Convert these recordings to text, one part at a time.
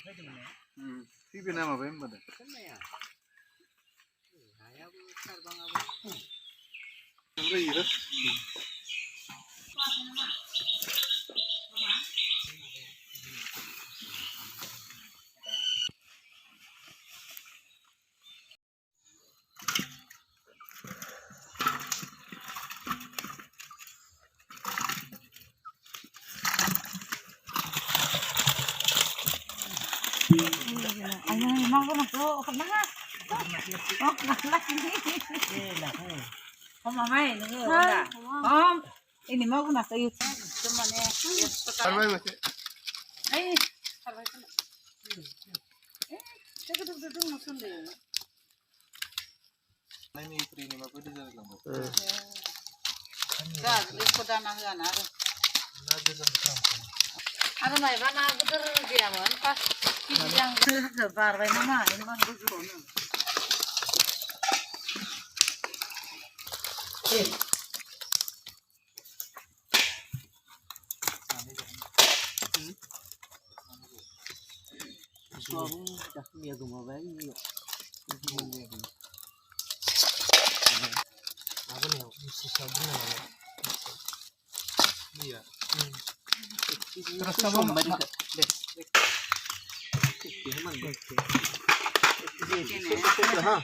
Tipe nama apa yang pada? Nomor ini lah. Ayo, mau nak lo, kena. Oh, nak ni. Om mamai, ni ada. Om, ini mau nak sayur. Cuma ni. Arwai masih. Arwai tu. Duduk musun deh. Ini istri ni apa dia jadi lambat. Dah, lihat dah nak kan ada. Ada mai mana betul dia man pas yang sebar bayi nama ini man betul ni. Suami dah ni aku mau bayi. Apa ni? Mesti sabun lah. Iya. Terus sama mak. Dek. Ini mana? Ini ha.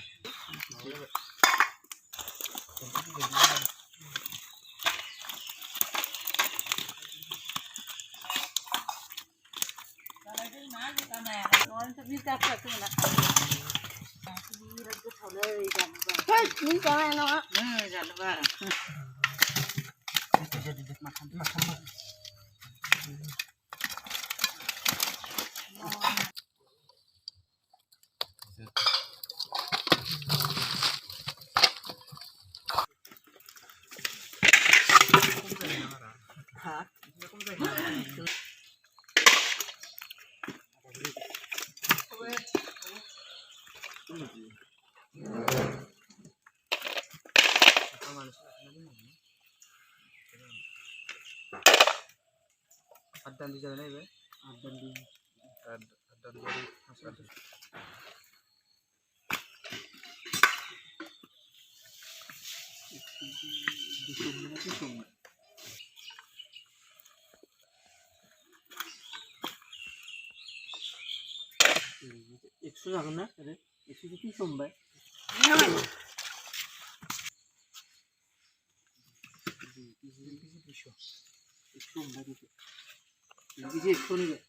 Ni jangan nak. Jangan bar. Jadi makan. Adan di jalan ini, adan dari masyarakat. Di sini tu semua. Ekso jangan nak, ada. Ekso itu sombai. Ekso sombai itu. Ini je ekso ni.